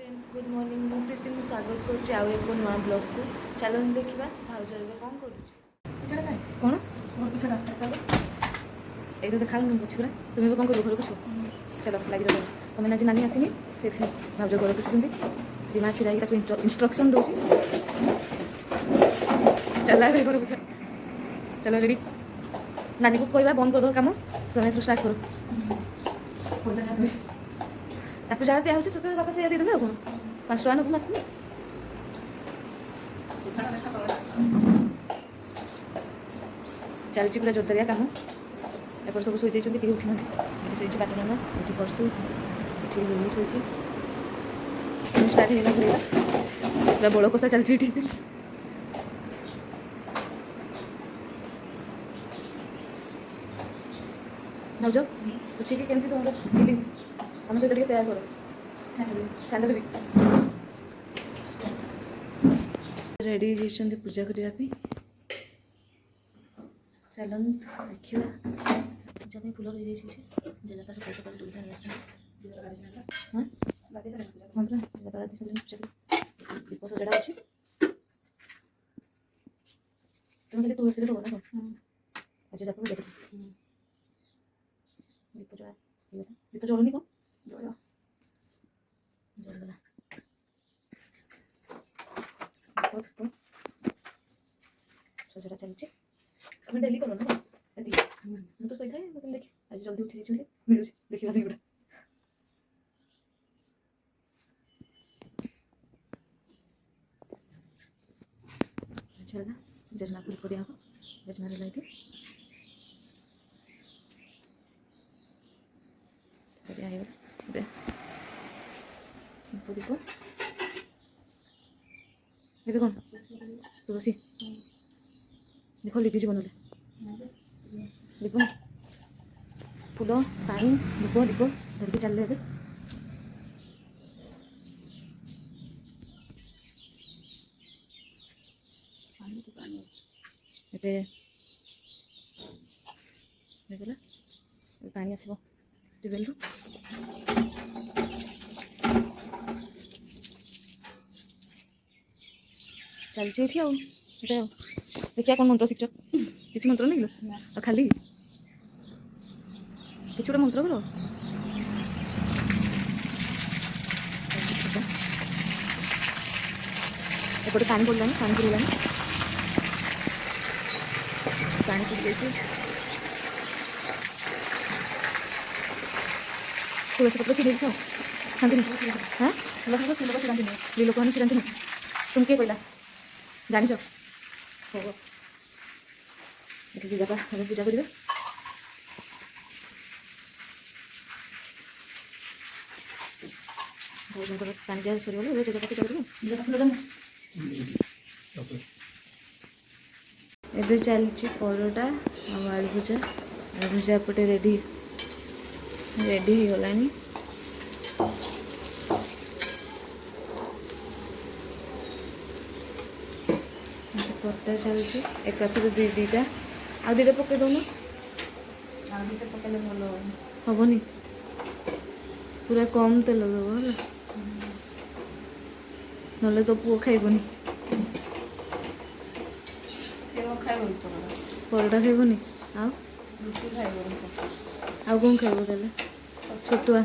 Friends good morning मु प्रीति मु स्वागत करुच्ची आउ एक नुआ ब्लॉग को चलो देखा भाउज कौन कौन एक देखा बुझी पूरा तुम्हें भी कौन कर घर को चलो लगे जाओ तुम आज नानी आसनी से भाउज घर पुछुं दिमा छिड़ा इंस्ट्रक्शन दूसरी चल घर को चलो रेडी नानी को कहवा बंद कर दो कम तुम्हें स्टार्ट करो ताकू जहाँ दिया तो बापा से देदेवे कौन 5 टका नबू मास चलती पूरा जोरदारिया कम एपट सब शोचे कहीं उठी ना शोची बाट ना ये परसू ये रोनी शोची स्टार्ट है घूरेगा पूरा बड़ कषा चलती भाज पूछे कि केमती तुम फिलिंग्स हम सहित शेयर करो रेडी पूजा करने चलो देखा पूजा फुल रही जेजापा सकाल सकाल तुली आनी दीप सजड़ा अच्छी तुम खाली तुलसी दब ना जेजापा देख दीप जला दीप जलुनी कौन जलगला सजड़ा चलती तुम डेली करो ना मुझे तो सही था देखिए आज जल्दी उठी मिलू देखा गोटा चलना जजना को दीप दिया जजना लगे दीप ये कौन तुलसी देखो लिपि जी बनले दीप फूल पानी दीप दीप धरिकी चल रहे देखला पानी आसो ट्यूबवेल चलती ये देखिए कौन मंत्र शिक्ष किसी मंत्र नहीं लो खाली किसी गोटे मंत्र करो एपटे पानी पड़लानी पानी पड़लानी पानी पड़ गई तुलसी पत्र छिड़ी खाओ खाती हाँ लोक मैंने छिड़ाती तुम किए कहला जानी हो जेजापा हम पूजा करेंगे पानी जा सरीगले जेजापा पूजा करेंगे एबे चलची परोटा आलू भुजा एपटे रेडी रेडी हो गलानी परोटा चलती एकाथरे दीटा आ दीटा पकई दौन दीटा पकड़े भल हेनी पूरा कम तेल दब ना तो पुओ खाइबनी परोटा खाइबनी आउ कौन खाइब ताले छोटुआ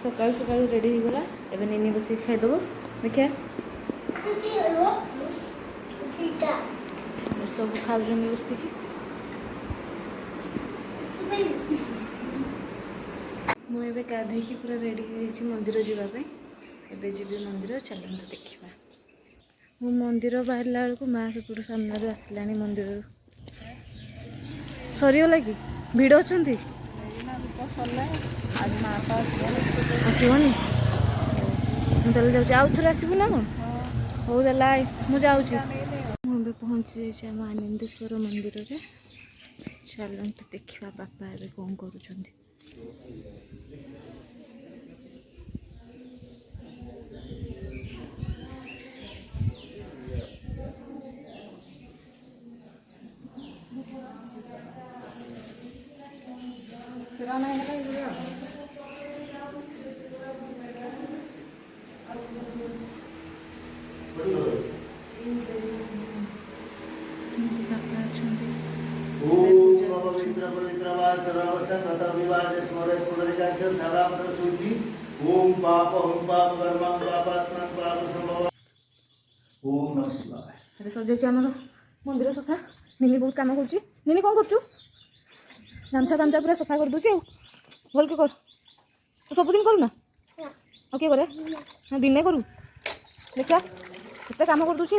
सकाल सकाल रेडी हो गला एबे निनी बस खाइदेव देखिए सब खाऊ बसिक मुझे गाधे पूरा रेडी हो मंदिर जावाई एबे जी मंदिर चलो देखा मु मंदिर बाहर बेलू माँ सेपट सामने आसला मंदिर सरीगला कि भिड़ अच्छा आसबनी मुझे जाऊँ आउ थे आसबू ना कौन हो मुझे मुझे पहुँची जाइए आम आनंदेश्वर मंदिर में चलते देखा बापा ए कौन कर खाद्य सारा सूची ओम पाप हम पाप कर्म पापात्मा पाप संभव ओम नमः शिवाय। अरे सजाइछ आमर मंदिर सफा निनी बहुत काम कर निनी कौन कर गामछा गामछा पूरा सफा कर दूची भल के कर तू सबुदिन करू ना और किए करे हाँ दिन करू देखा केते काम कर दूची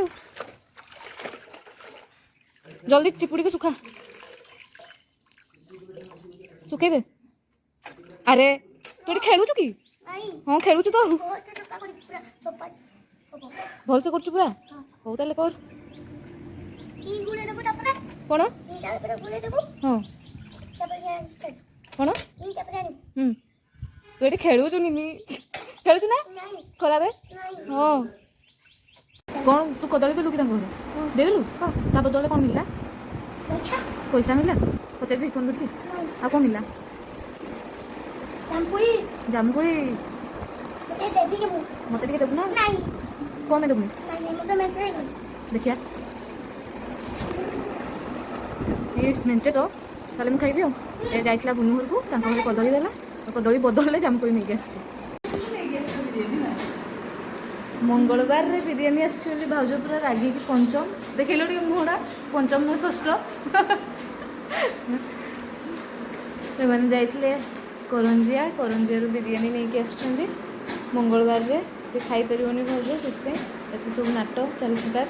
जल्दी चिपुड़ी के सुखा सुखे दे अरे तू खेलुचु कि हाँ खेलुचु तो भल से करछु पूरा हो ताले कर कौन हाँ कौन तू ये खेलुचु निनी खेलुचु ना खराबे हाँ कौन तू कदली देलु कि घर देलु ता बदले कौन मिलला पैसा मिलला पचास भी फोन करके आ कौन मिलला जामुकोड़ी मत देबू ना कौन देबू देखिया ये मेंचे तो ताले मुझे खाइबी ए जाइतला बुनु घर को तांका घरे कदली देला कदली बदलले जामुकोड़ी नहीं आसछि मंगलवार रे बिरियानी आसछि भाउज पूरा रागी की पंचम देखिलो टी मुहड़ा पंचम न षष्ठ से मैंने जाइतले करंजिया बिरियानी नहीं कि आसुँच मंगलवार रे से खाई परिबनी भाउज से एत सब नाटक चलती तार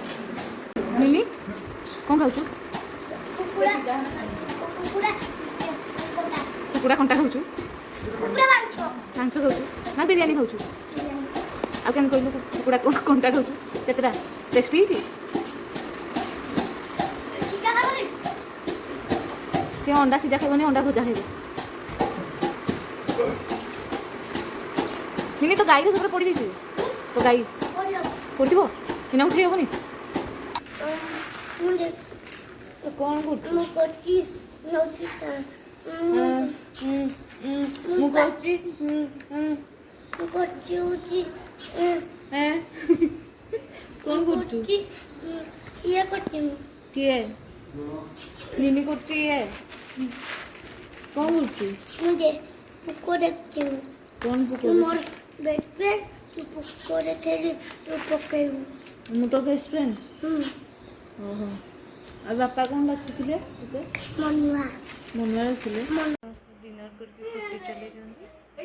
मिनी कौन खाऊ कुकुड़ा कंटा खाऊ मांस खाऊ ना बिरियानी खाऊ आ केम कहलु कुकुड़ा कंटा खाऊ केतटा टेस्टी सी अंडा सीझा खाइबनी अंडा भजा खाइब मिनी तो गाई सब पड़ जाइए तो गाई पड़ो इना उठे हेबनी कौन कौन किए निनी करची है कौन करची कौन पुकोरे बेड पे तू पुकोरे थे तू पकेऊ मु तो बेस्ट फ्रेंड ओहो आ बापा कौन लगते मनुआ मनुआ रखिले डिनर करके छुट्टी चले जाते